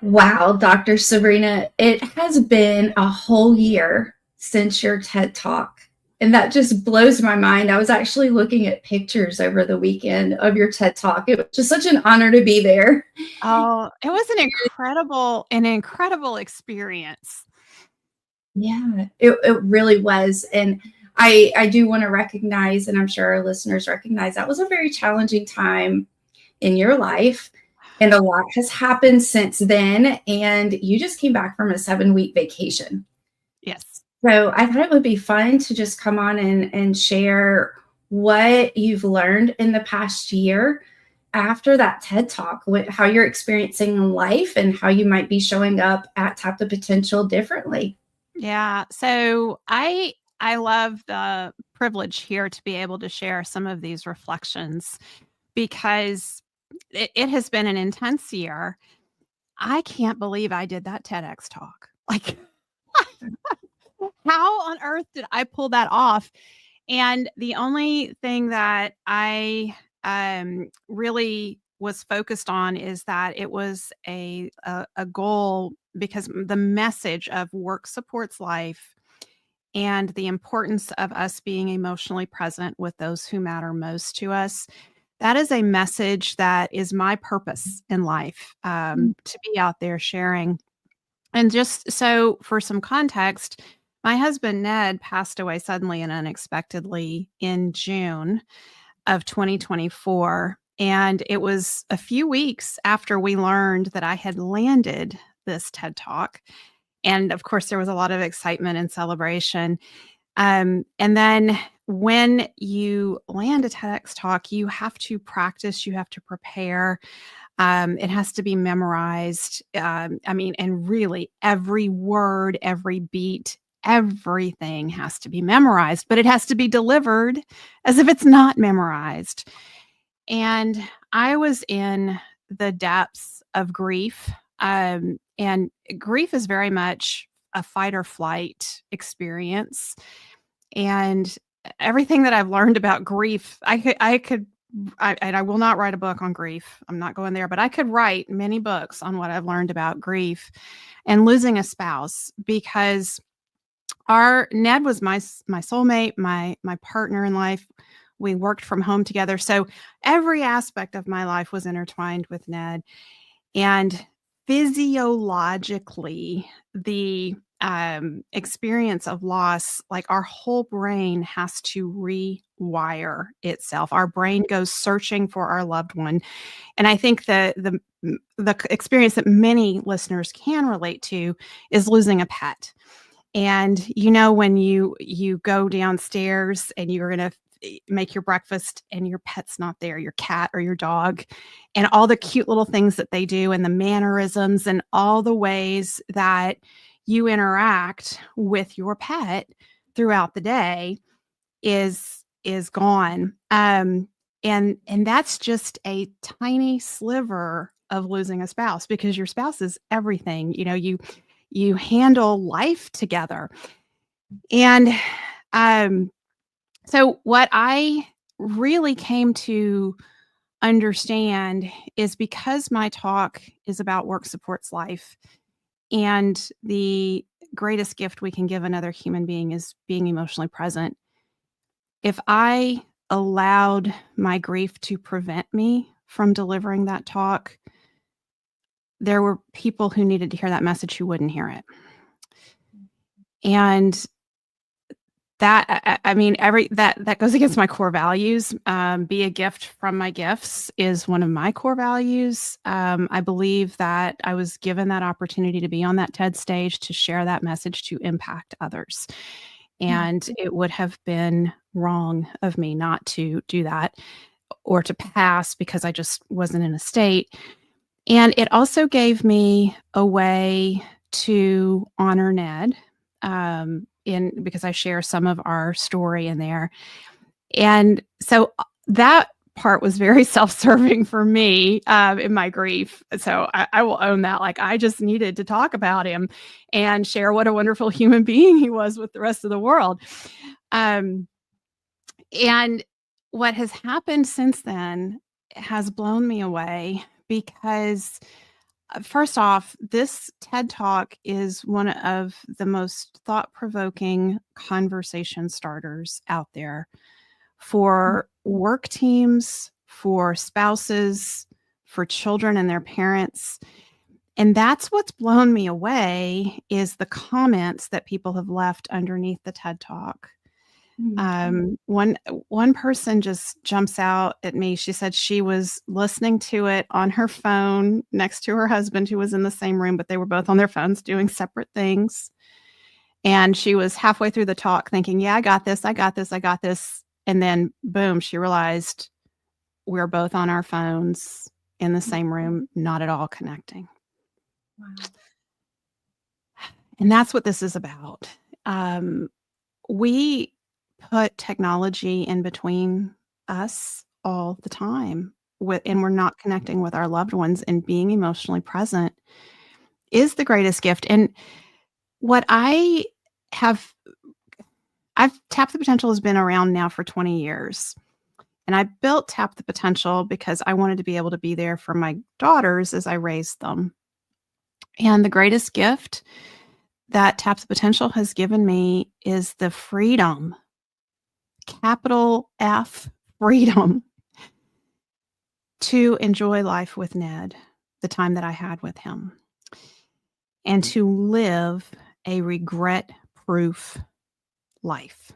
Wow, Dr. Sabrina, it has been a whole year since your TED Talk. And that just blows my mind. I was actually looking at pictures over the weekend of your TED Talk. It was just such an honor to be there. Oh, it was an incredible experience. Yeah, it really was. And I do want to recognize, and I'm sure our listeners recognize, that was a very challenging time in your life. And a lot has happened since then. And you just came back from a 7-week vacation. Yes. So I thought it would be fun to just come on and share what you've learned in the past year after that TED Talk, how you're experiencing life and how you might be showing up at Tap the Potential differently. Yeah. So I love the privilege here to be able to share some of these reflections because it has been an intense year. I can't believe I did that TEDx talk. Like, how on earth did I pull that off? And the only thing that I really was focused on is that it was a goal because the message of work supports life and the importance of us being emotionally present with those who matter most to us. That is a message that is my purpose in life, to be out there sharing. And just so for some context, my husband Ned passed away suddenly and unexpectedly in June of 2024. And it was a few weeks after we learned that I had landed this TED Talk. And of course, there was a lot of excitement and celebration. And then when you land a TEDx talk, you have to practice, you have to prepare. It has to be memorized. And really every word, every beat, everything has to be memorized, but it has to be delivered as if it's not memorized. And I was in the depths of grief. And grief is very much a fight or flight experience. And everything that I've learned about grief, and I will not write a book on grief. I'm not going there, but I could write many books on what I've learned about grief and losing a spouse because our Ned was my soulmate, my partner in life. We worked from home together. So every aspect of my life was intertwined with Ned. And physiologically, the experience of loss, like our whole brain has to rewire itself. Our brain goes searching for our loved one. And I think the experience that many listeners can relate to is losing a pet. And when you go downstairs and you're going to make your breakfast and your pet's not there, your cat or your dog, and all the cute little things that they do and the mannerisms and all the ways that you interact with your pet throughout the day is gone. And that's just a tiny sliver of losing a spouse because your spouse is everything. You handle life together. And so what I really came to understand is because my talk is about work supports life, and the greatest gift we can give another human being is being emotionally present. If I allowed my grief to prevent me from delivering that talk, there were people who needed to hear that message who wouldn't hear it. And that, I mean, that goes against my core values. Be a gift from my gifts is one of my core values. I believe that I was given that opportunity to be on that TED stage to share that message to impact others. And it would have been wrong of me not to do that or to pass because I just wasn't in a state. And it also gave me a way to honor Ned, because I share some of our story in there. And so that part was very self-serving for me, in my grief. So I will own that. Like, I just needed to talk about him and share what a wonderful human being he was with the rest of the world. And what has happened since then has blown me away because First off, this TED Talk is one of the most thought-provoking conversation starters out there for work teams, for spouses, for children and their parents. And that's what's blown me away is the comments that people have left underneath the TED Talk. One person just jumps out at me. She said she was listening to it on her phone next to her husband, who was in the same room, but they were both on their phones doing separate things. And she was halfway through the talk thinking, yeah, I got this, I got this, I got this. And then boom, she realized we're both on our phones in the same room, not at all connecting. Wow. And that's what this is about. We put technology in between us all the time, and we're not connecting with our loved ones, and being emotionally present is the greatest gift. And what I've Tap the Potential has been around now for 20 years. And I built Tap the Potential because I wanted to be able to be there for my daughters as I raised them. And the greatest gift that Tap the Potential has given me is the freedom, capital F, freedom, to enjoy life with Ned, the time that I had with him, and to live a regret-proof life.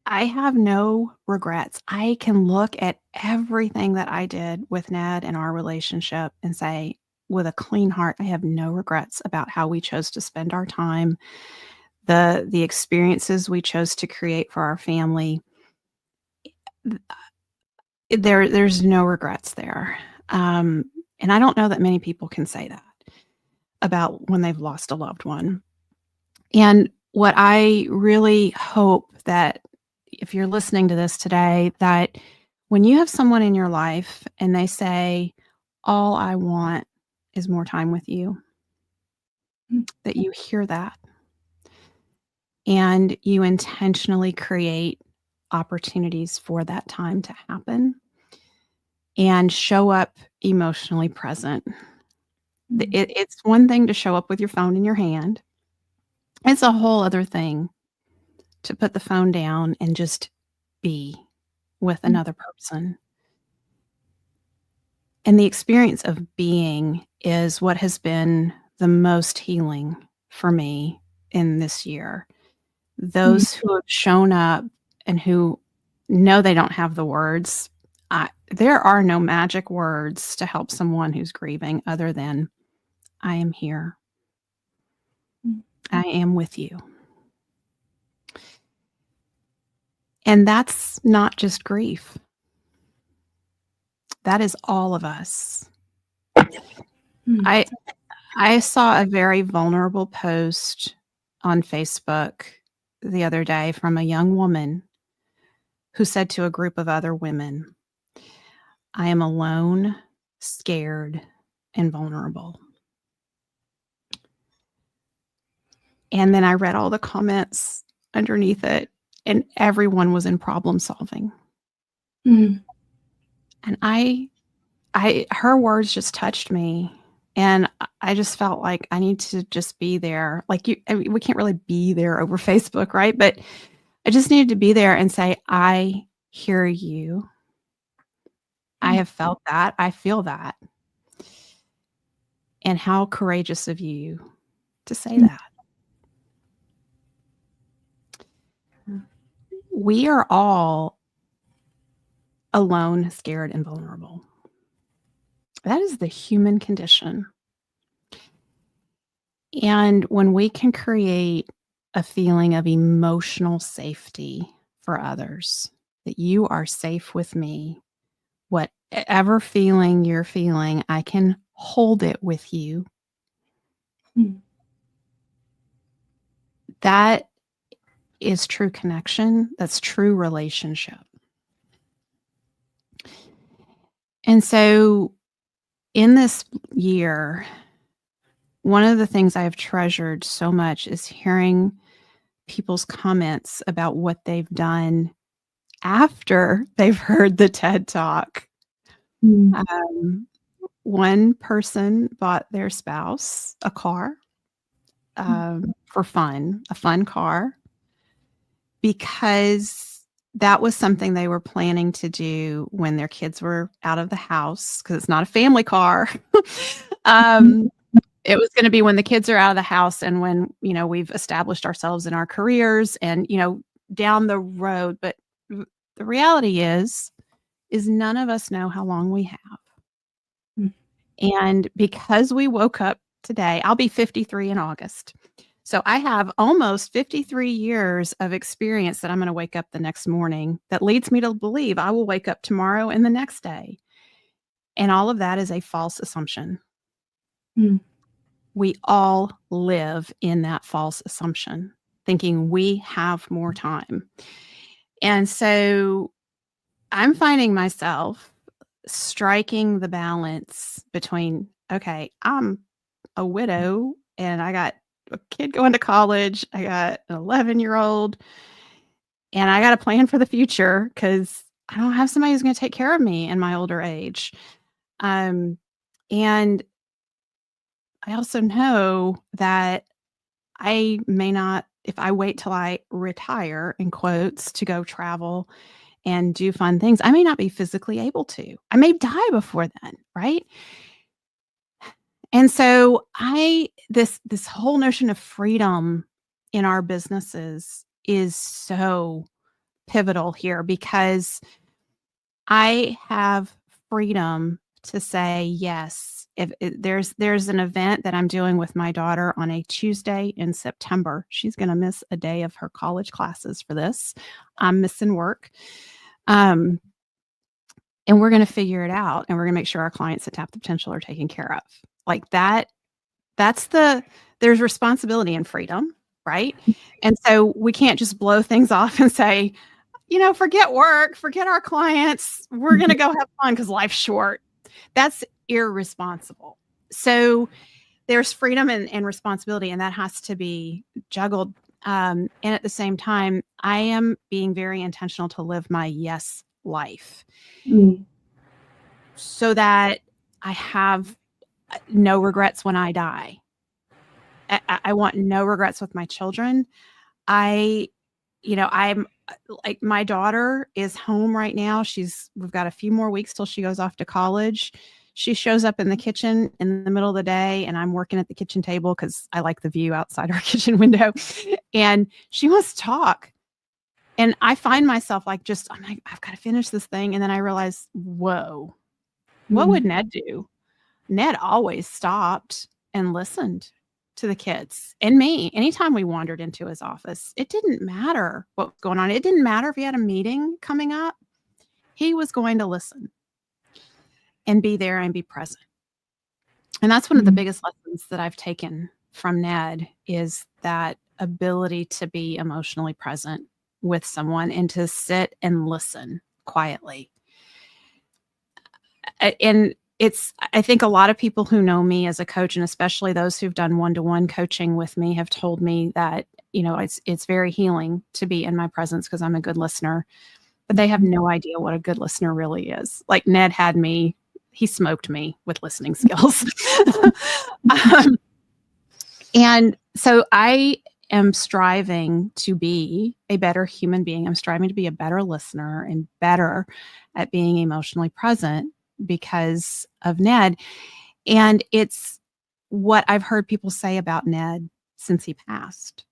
I have no regrets. I can look at everything that I did with Ned and our relationship and say, with a clean heart, I have no regrets about how we chose to spend our time, the experiences we chose to create for our family. There's no regrets there. And I don't know that many people can say that about when they've lost a loved one. And what I really hope that if you're listening to this today, that when you have someone in your life and they say, all I want is more time with you, that you hear that and you intentionally create opportunities for that time to happen and show up emotionally present. It's one thing to show up with your phone in your hand. It's a whole other thing to put the phone down and just be with another person. And the experience of being is what has been the most healing for me in this year. Those who have shown up and who know they don't have the words, there are no magic words to help someone who's grieving other than, I am here. I am with you. And that's not just grief. That is all of us. I saw a very vulnerable post on Facebook the other day from a young woman who said to a group of other women, I am alone, scared, and vulnerable. And then I read all the comments underneath it, and everyone was in problem solving. And her words just touched me. And I just felt like I need to just be there. Like we can't really be there over Facebook, right? But I just needed to be there and say, I hear you. I have felt that. I feel that. And how courageous of you to say that. We are all alone, scared, and vulnerable. That is the human condition. And when we can create a feeling of emotional safety for others, that you are safe with me, whatever feeling you're feeling, I can hold it with you. That is true connection. That's true relationship. And so in this year, one of the things I have treasured so much is hearing people's comments about what they've done after they've heard the TED Talk. one person bought their spouse a car for fun, a fun car, because that was something they were planning to do when their kids were out of the house, because it's not a family car. It was going to be when the kids are out of the house and when, we've established ourselves in our careers and, down the road. But the reality is none of us know how long we have. And because we woke up today, I'll be 53 in August. So I have almost 53 years of experience that I'm going to wake up the next morning that leads me to believe I will wake up tomorrow and the next day. And all of that is a false assumption. We all live in that false assumption, thinking we have more time. And so I'm finding myself striking the balance between, okay, I'm a widow and I got a kid going to college. I got an 11-year-old and I got to plan for the future because I don't have somebody who's going to take care of me in my older age. And I also know that I may not, if I wait till I retire, in quotes, to go travel and do fun things, I may not be physically able to. I may die before then, right? And so this whole notion of freedom in our businesses is so pivotal here, because I have freedom to say yes. If there's an event that I'm doing with my daughter on a Tuesday in September, she's going to miss a day of her college classes for this. I'm missing work. And we're going to figure it out, and we're going to make sure our clients at Tap the Potential are taken care of. Like that, there's responsibility and freedom, right? And so we can't just blow things off and say, forget work, forget our clients. We're going to go have fun because life's short. That's irresponsible. So there's freedom and responsibility, and that has to be juggled. And at the same time, I am being very intentional to live my yes life so that I have no regrets when I die. I want no regrets with my children. I'm like, my daughter is home right now. We've got a few more weeks till she goes off to college. She shows up in the kitchen in the middle of the day, and I'm working at the kitchen table because I like the view outside our kitchen window, and she wants to talk. And I find myself I'm like, I've got to finish this thing. And then I realize, whoa, what would Ned do? Ned always stopped and listened to the kids and me. Anytime we wandered into his office, it didn't matter what was going on. It didn't matter if he had a meeting coming up. He was going to listen and be there and be present. And that's one of the biggest lessons that I've taken from Ned, is that ability to be emotionally present with someone and to sit and listen quietly. And I think a lot of people who know me as a coach, and especially those who've done one-to-one coaching with me, have told me that, it's very healing to be in my presence because I'm a good listener, but they have no idea what a good listener really is. Like, Ned had me, he smoked me with listening skills. And so I am striving to be a better human being. I'm striving to be a better listener and better at being emotionally present because of Ned. And it's what I've heard people say about Ned since he passed.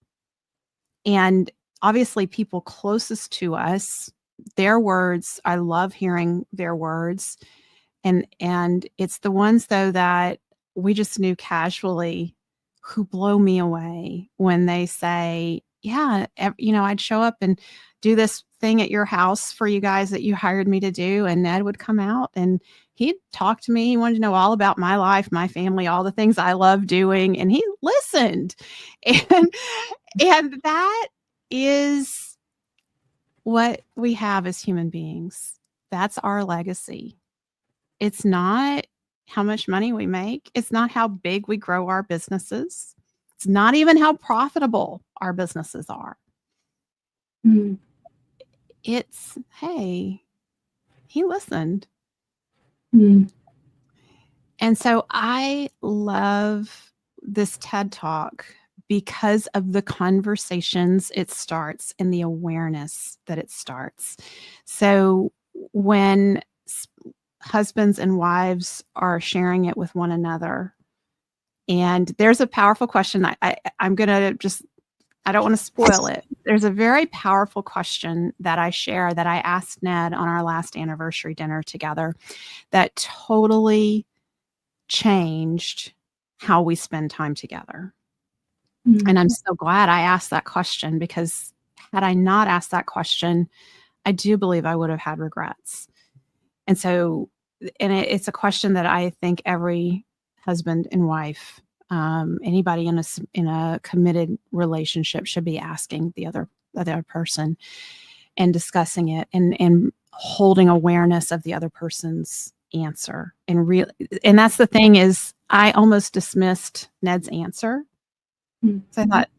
And obviously people closest to us, their words, I love hearing their words. And it's the ones, though, that we just knew casually, who blow me away when they say, yeah, I'd show up and do this thing at your house for you guys that you hired me to do. And Ned would come out and he'd talk to me. He wanted to know all about my life, my family, all the things I love doing. And he listened. And that is what we have as human beings. That's our legacy. It's not how much money we make. It's not how big we grow our businesses. It's not even how profitable our businesses are. It's, hey, he listened. And so I love this TED Talk because of the conversations it starts and the awareness that it starts. So when husbands and wives are sharing it with one another, and there's a powerful question. I'm going to just, I don't want to spoil it. There's a very powerful question that I share that I asked Ned on our last anniversary dinner together that totally changed how we spend time together. Mm-hmm. And I'm so glad I asked that question, because had I not asked that question, I do believe I would have had regrets. And so, and it's a question that I think every husband and wife, anybody in a committed relationship should be asking the other person and discussing it and holding awareness of the other person's answer. And that's the thing, is I almost dismissed Ned's answer. Mm-hmm. So I thought,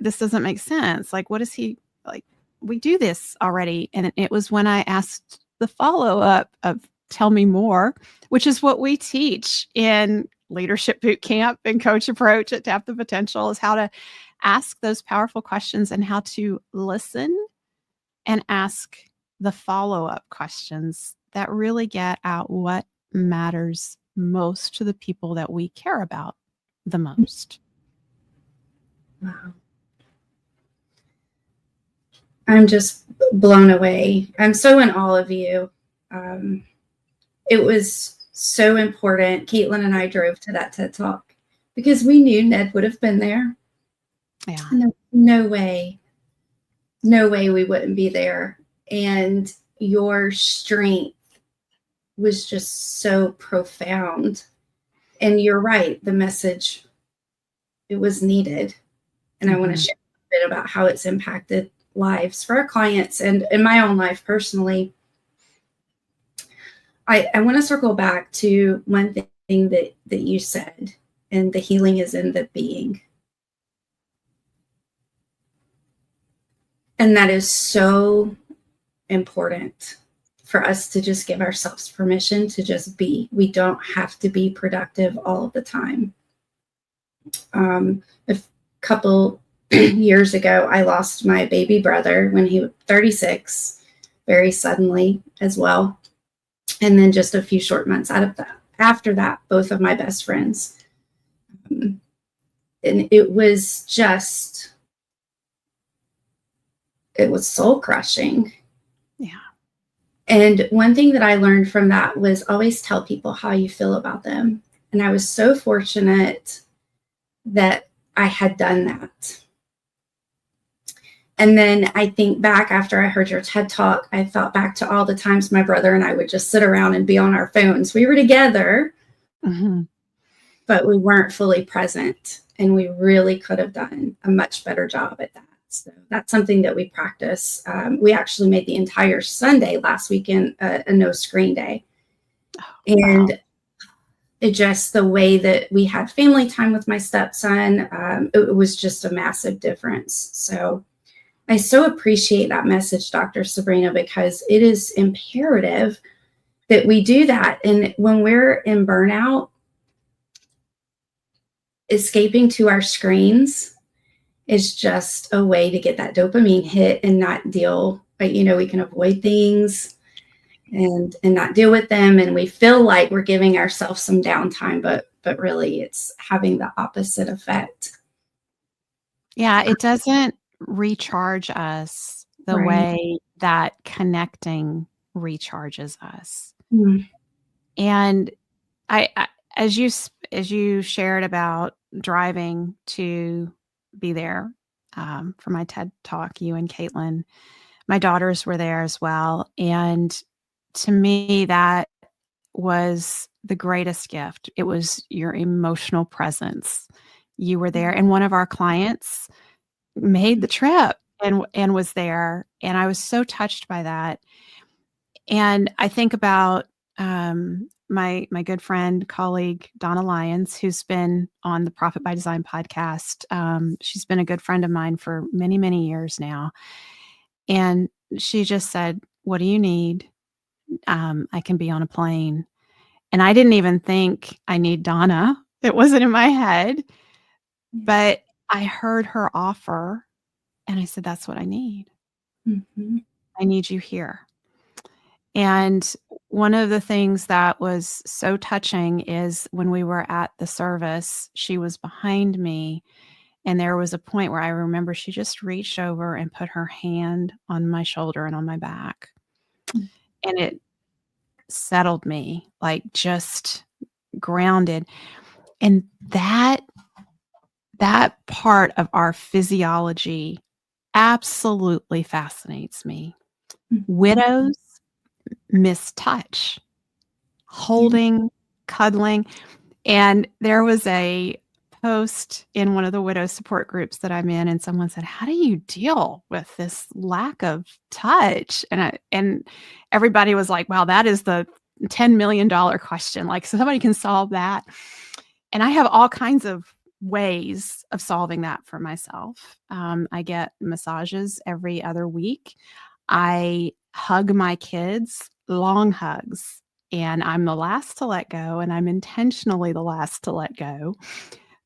this doesn't make sense. Like, what is he like? We do this already. And it was when I asked the follow-up of tell me more, which is what we teach in Leadership Bootcamp and Coach Approach at Tap the Potential, is how to ask those powerful questions and how to listen and ask the follow-up questions that really get at what matters most to the people that we care about the most. Wow. I'm just blown away. I'm so in awe of you. It was so important. Caitlin and I drove to that TED Talk because we knew Ned would have been there. Yeah. And no way we wouldn't be there. And your strength was just so profound. And you're right, the message, it was needed. And I want to share a bit about how it's impacted lives for our clients and in my own life personally. I want to circle back to one thing that you said, and the healing is in the being. And that is so important for us to just give ourselves permission to just be. We don't have to be productive all of the time. A couple years ago, I lost my baby brother when he was 36, very suddenly as well. And then just a few short months after that, both of my best friends. And it was soul crushing. Yeah. And one thing that I learned from that was always tell people how you feel about them. And I was so fortunate that I had done that. And then I think back after I heard your TED Talk, I thought back to all the times my brother and I would just sit around and be on our phones. We were together, but we weren't fully present. And we really could have done a much better job at that. So that's something that we practice. We actually made the entire Sunday last weekend a no screen day. And it just, the way that we had family time with my stepson, it was just a massive difference. So I so appreciate that message, Dr. Sabrina, because it is imperative that we do that. And when we're in burnout, escaping to our screens is just a way to get that dopamine hit and not deal, we can avoid things and not deal with them. And we feel like we're giving ourselves some downtime, but really it's having the opposite effect. Yeah, it doesn't recharge us the way that connecting recharges us. And I as you shared about driving to be there for my TED Talk, you and Caitlin, my daughters were there as well. And to me, that was the greatest gift. It was your emotional presence. You were there. And one of our clients made the trip and was there. And I was so touched by that. And I think about my good friend, colleague, Donna Lyons, who's been on the Profit by Design podcast. She's been a good friend of mine for many, many years now. And she just said, "What do you need? I can be on a plane." And I didn't even think I need Donna. It wasn't in my head, but I heard her offer and I said, that's what I need. Mm-hmm. I need you here. And one of the things that was so touching is when we were at the service, she was behind me. And there was a point where I remember she just reached over and put her hand on my shoulder and on my back. And it settled me, like just grounded. And that part of our physiology absolutely fascinates me. Widows miss touch, holding, cuddling. And there was a post in one of the widow support groups that I'm in, and someone said, how do you deal with this lack of touch? And everybody was like, wow, that is the $10 million question. Like, so somebody can solve that. And I have all kinds of ways of solving that for myself. I get massages every other week. I hug my kids, long hugs, and I'm the last to let go, and I'm intentionally the last to let go.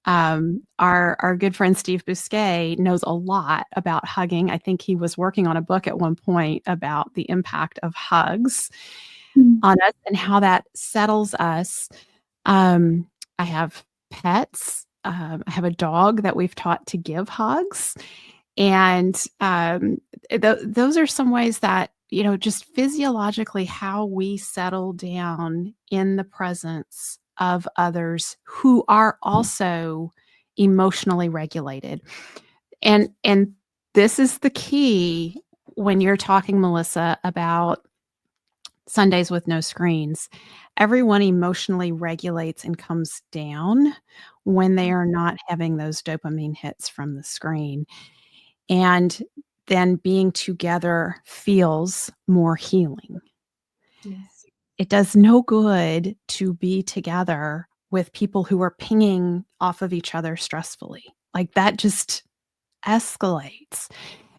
Our good friend Steve Bousquet knows a lot about hugging. I think he was working on a book at one point about the impact of hugs on us and how that settles us. I have pets. I have a dog that we've taught to give hugs. And those are some ways that, just physiologically how we settle down in the presence of others who are also emotionally regulated. And this is the key when you're talking, Melissa, about Sundays with no screens. Everyone emotionally regulates and comes down when they are not having those dopamine hits from the screen. And then being together feels more healing. Yes. It does no good to be together with people who are pinging off of each other stressfully. Like that just escalates.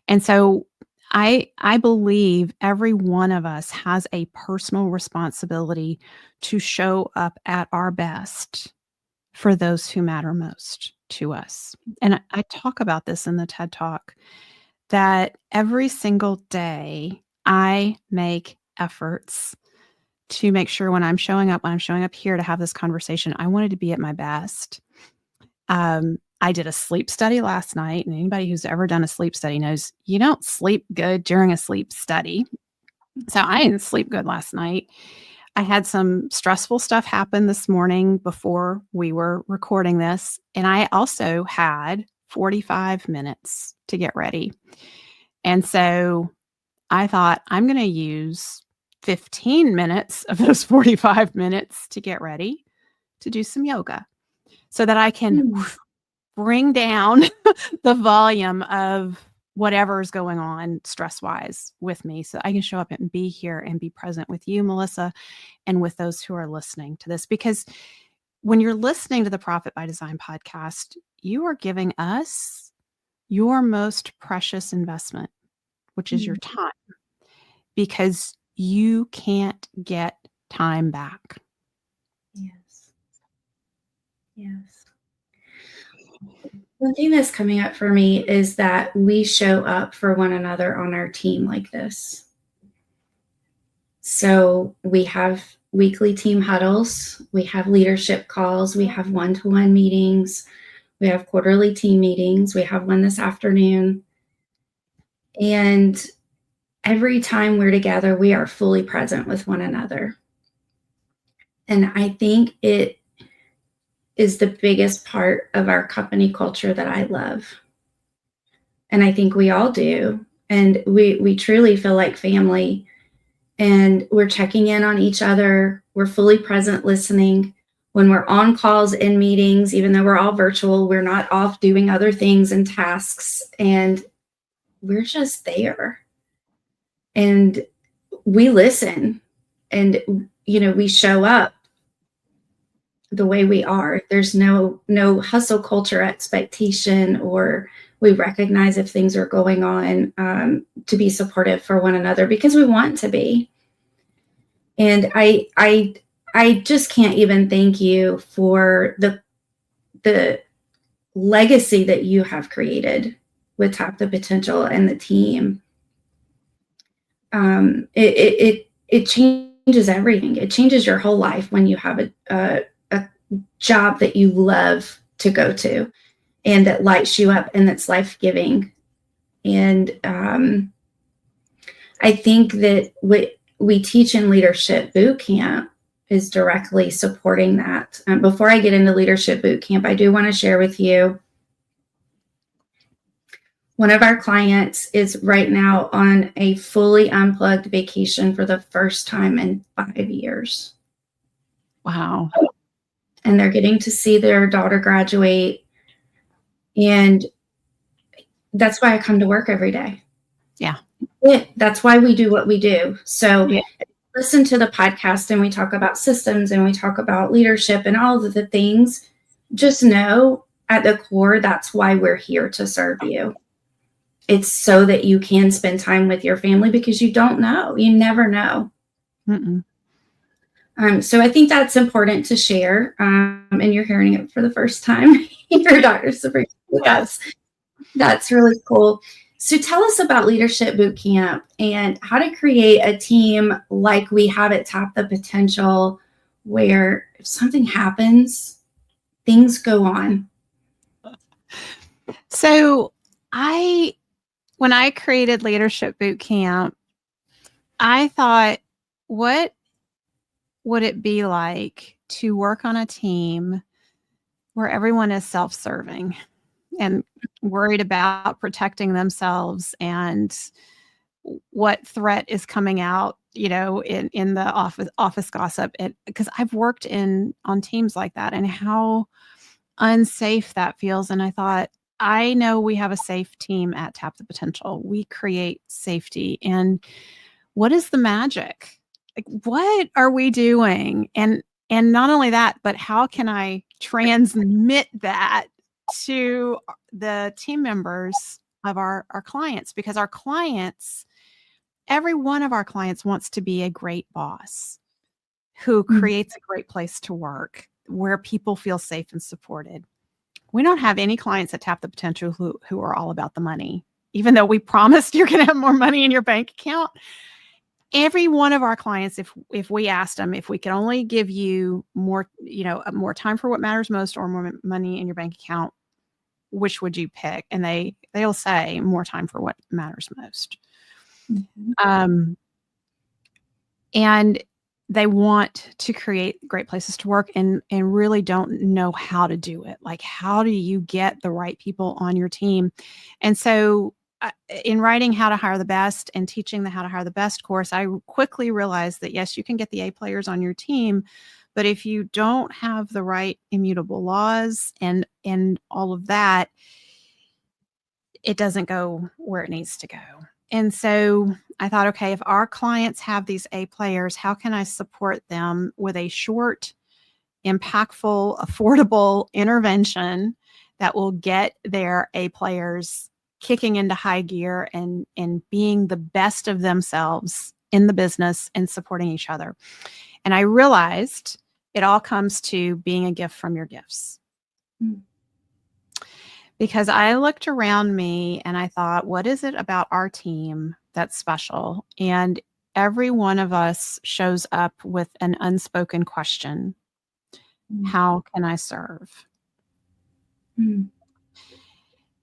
And so I believe every one of us has a personal responsibility to show up at our best for those who matter most to us. And I talk about this in the TED Talk, that every single day I make efforts to make sure when I'm showing up here to have this conversation, I wanted to be at my best. I did a sleep study last night, and anybody who's ever done a sleep study knows you don't sleep good during a sleep study. So I didn't sleep good last night. I had some stressful stuff happen this morning before we were recording this, and I also had 45 minutes to get ready. And so I thought I'm going to use 15 minutes of those 45 minutes to get ready to do some yoga so that I can bring down the volume of whatever is going on stress-wise with me so I can show up and be here and be present with you, Melissa, and with those who are listening to this. Because when you're listening to the Profit by Design podcast, you are giving us your most precious investment, which is your time, because you can't get time back. Yes. Yes. One thing that's coming up for me is that we show up for one another on our team like this. So we have weekly team huddles, we have leadership calls, we have one-to-one meetings, we have quarterly team meetings, we have one this afternoon. And every time we're together, we are fully present with one another. And I think it is the biggest part of our company culture that I love. And I think we all do. And we truly feel like family. And we're checking in on each other. We're fully present listening. When we're on calls in meetings, even though we're all virtual, we're not off doing other things and tasks. And we're just there. And we listen. And, we show up the way we are. There's no hustle culture expectation, or we recognize if things are going on to be supportive for one another because we want to be. And I I just can't even thank you for the legacy that you have created with Tap the Potential and the team. It changes everything. It changes your whole life when you have a job that you love to go to and that lights you up and that's life-giving. And I think that what we teach in Leadership Bootcamp is directly supporting that. Before I get into Leadership Bootcamp, I do want to share with you, one of our clients is right now on a fully unplugged vacation for the first time in 5 years. Wow. And they're getting to see their daughter graduate. And that's why I come to work every day. Yeah. That's why we do what we do. So yeah. Listen to the podcast and we talk about systems and we talk about leadership and all of the things. Just know at the core, that's why we're here to serve you. It's so that you can spend time with your family, because you don't know. You never know. So I think that's important to share. And you're hearing it for the first time. Your Dr. Sabrina. Yes. That's really cool. So tell us about Leadership Bootcamp and how to create a team like we have at Tap the Potential, where if something happens, things go on. So when I created Leadership Bootcamp, I thought, what would it be like to work on a team where everyone is self-serving and worried about protecting themselves and what threat is coming out, in the office gossip? Because I've worked on teams like that and how unsafe that feels. And I thought, I know we have a safe team at Tap the Potential. We create safety. And what is the magic? Like, what are we doing? And not only that, but how can I transmit that to the team members of our clients? Because our clients, every one of our clients wants to be a great boss who creates a great place to work where people feel safe and supported. We don't have any clients at Tap the Potential who are all about the money, even though we promised you're going to have more money in your bank account. Every one of our clients, if we asked them, if we could only give you more, more time for what matters most or more money in your bank account, which would you pick? And they'll say more time for what matters most. And they want to create great places to work and really don't know how to do it. Like, how do you get the right people on your team? And so in writing How to Hire the Best and teaching the How to Hire the Best course, I quickly realized that, yes, you can get the A players on your team, but if you don't have the right immutable laws and all of that, it doesn't go where it needs to go. And so I thought, okay, if our clients have these A players, how can I support them with a short, impactful, affordable intervention that will get their A players kicking into high gear and being the best of themselves in the business and supporting each other? And I realized it all comes to being a gift from your gifts. Because I looked around me and I thought, what is it about our team that's special? And every one of us shows up with an unspoken question. How can I serve?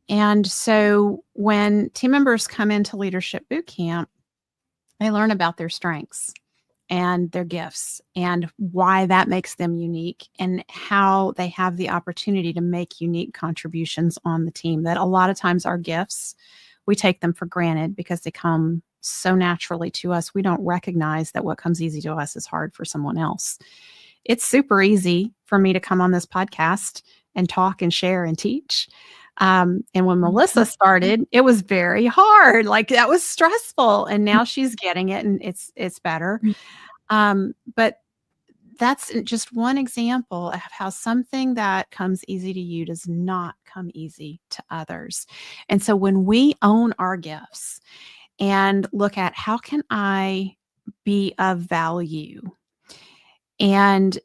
And so when team members come into Leadership Bootcamp, they learn about their strengths and their gifts and why that makes them unique and how they have the opportunity to make unique contributions on the team. That a lot of times our gifts, we take them for granted because they come so naturally to us. We don't recognize that what comes easy to us is hard for someone else. It's super easy for me to come on this podcast and talk and share and teach. And when Melissa started, it was very hard. Like, that was stressful. And now she's getting it and it's better. But that's just one example of how something that comes easy to you does not come easy to others. And so when we own our gifts and look at how can I be of value, and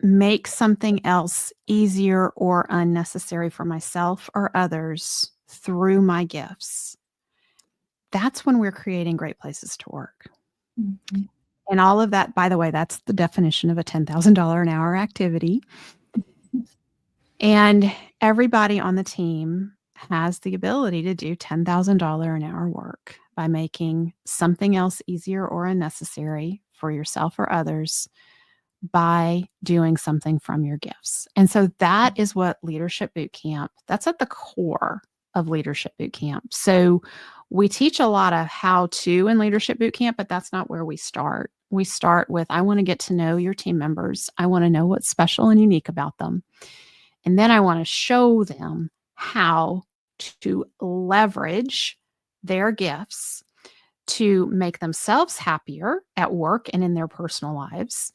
make something else easier or unnecessary for myself or others through my gifts, that's when we're creating great places to work. Mm-hmm. And all of that, by the way, that's the definition of a $10,000 an hour activity. And everybody on the team has the ability to do $10,000 an hour work by making something else easier or unnecessary for yourself or others by doing something from your gifts. And so that is what Leadership Bootcamp, that's at the core of Leadership Bootcamp. So we teach a lot of how to in Leadership Bootcamp, but that's not where we start. We start with, I want to get to know your team members. I want to know what's special and unique about them. And then I want to show them how to leverage their gifts to make themselves happier at work and in their personal lives,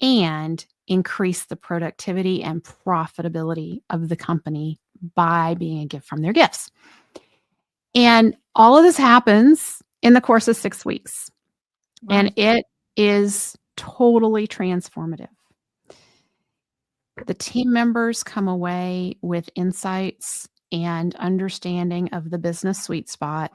and increase the productivity and profitability of the company by being a gift from their gifts. And all of this happens in the course of 6 weeks. Wow. And it is totally transformative. The team members come away with insights and understanding of the business sweet spot,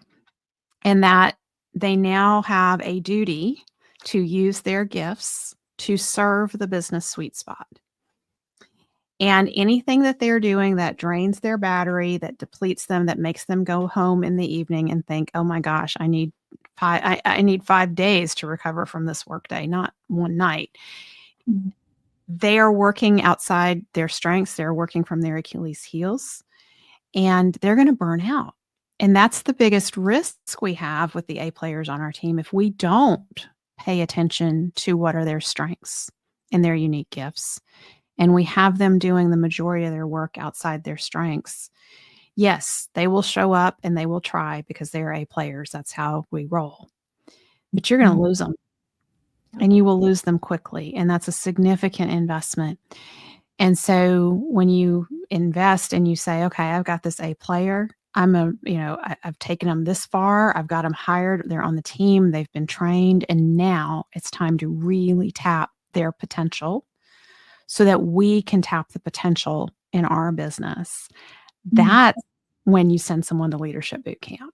and that they now have a duty to use their gifts to serve the business sweet spot. And anything that they're doing that drains their battery, that depletes them, that makes them go home in the evening and think, oh my gosh, I need 5 days to recover from this workday, not one night. Mm-hmm. They are working outside their strengths. They're working from their Achilles heels, and they're going to burn out. And that's the biggest risk we have with the A players on our team. If we don't pay attention to what are their strengths and their unique gifts, and we have them doing the majority of their work outside their strengths, yes, they will show up and they will try because they're A players. That's how we roll. But you're going to lose them. And you will lose them quickly. And that's a significant investment. And so when you invest and you say, okay, I've got this A player, I've taken them this far. I've got them hired. They're on the team. They've been trained. And now it's time to really tap their potential so that we can tap the potential in our business. That's when you send someone to Leadership Bootcamp.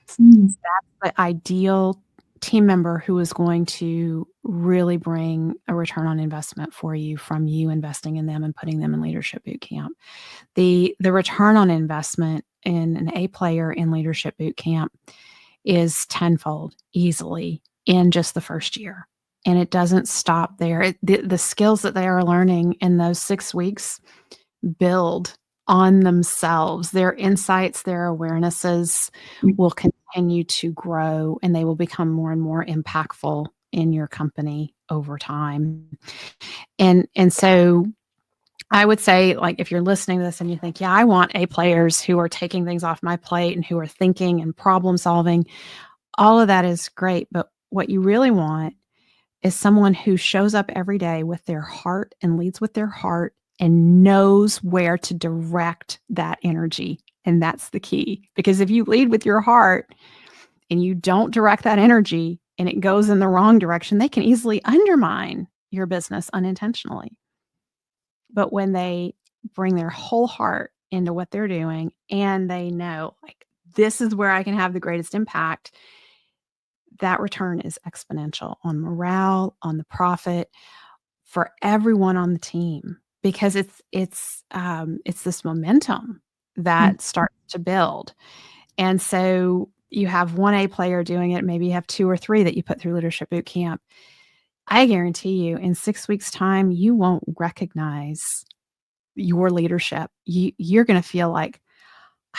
That's the ideal team member who is going to really bring a return on investment for you from you investing in them and putting them in Leadership Bootcamp. The return on investment in an A player in Leadership Bootcamp is tenfold easily in just the first year. And it doesn't stop there. The skills that they are learning in those 6 weeks build on themselves. Their insights, their awarenesses will continue to grow, and they will become more and more impactful in your company over time. And so I would say, like, if you're listening to this and you think, yeah, I want A players who are taking things off my plate and who are thinking and problem solving, all of that is great. But what you really want is someone who shows up every day with their heart and leads with their heart and knows where to direct that energy. And that's the key. Because if you lead with your heart and you don't direct that energy and it goes in the wrong direction, they can easily undermine your business unintentionally. But when they bring their whole heart into what they're doing and they know, like, this is where I can have the greatest impact, that return is exponential on morale, on the profit, for everyone on the team. Because it's this momentum that starts to build. And so you have one A player doing it, maybe you have 2 or 3 that you put through Leadership Bootcamp. I guarantee you in 6 weeks' time, you won't recognize your leadership. You're going to feel like,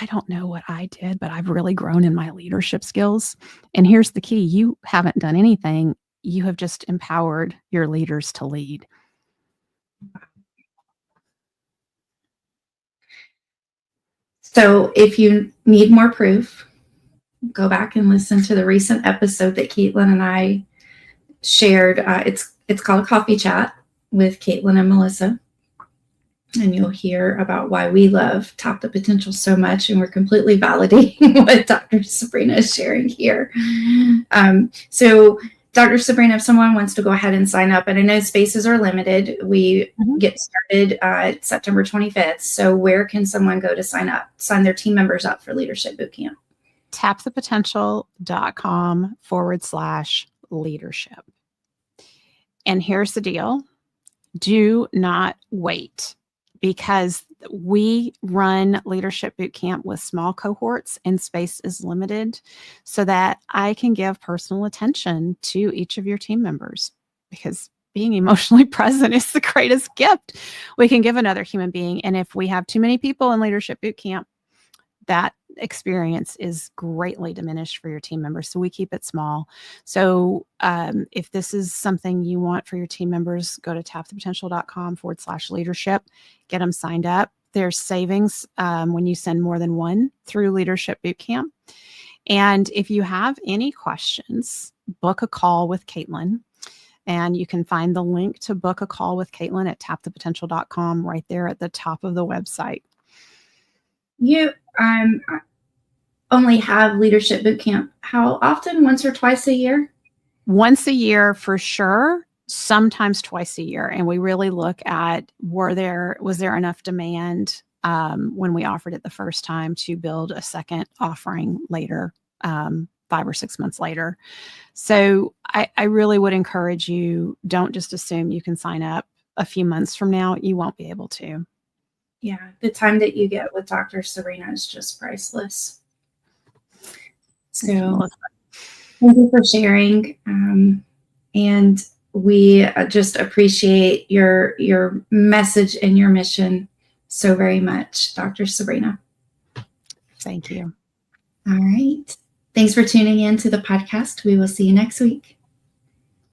I don't know what I did, but I've really grown in my leadership skills. And here's the key. You haven't done anything. You have just empowered your leaders to lead. So if you need more proof, go back and listen to the recent episode that Caitlin and I shared. It's called Coffee Chat with Caitlin and Melissa. And you'll hear about why we love Tap the Potential so much. And we're completely validating what Dr. Sabrina is sharing here. So Dr. Sabrina, if someone wants to go ahead and sign up, and I know spaces are limited, we get started September 25th. So where can someone go to sign their team members up for Leadership Bootcamp? tapthepotential.com/leadership. And here's the deal. Do not wait, because we run Leadership Bootcamp with small cohorts and space is limited, so that I can give personal attention to each of your team members, because being emotionally present is the greatest gift we can give another human being. And if we have too many people in Leadership Bootcamp, that experience is greatly diminished for your team members. So we keep it small. So if this is something you want for your team members, go to tapthepotential.com/leadership, get them signed up. There's savings when you send more than one through Leadership Bootcamp. And if you have any questions, book a call with Caitlin. And you can find the link to book a call with Caitlin at tapthepotential.com right there at the top of the website. You only have Leadership Bootcamp. How often? Once or twice a year? Once a year for sure, sometimes twice a year. And we really look at, was there enough demand when we offered it the first time to build a second offering later, 5 or 6 months later. So I really would encourage you, don't just assume you can sign up a few months from now. You won't be able to. Yeah, the time that you get with Dr. Sabrina is just priceless. So thank you for sharing. And we just appreciate your message and your mission so very much, Dr. Sabrina. Thank you. All right. Thanks for tuning in to the podcast. We will see you next week.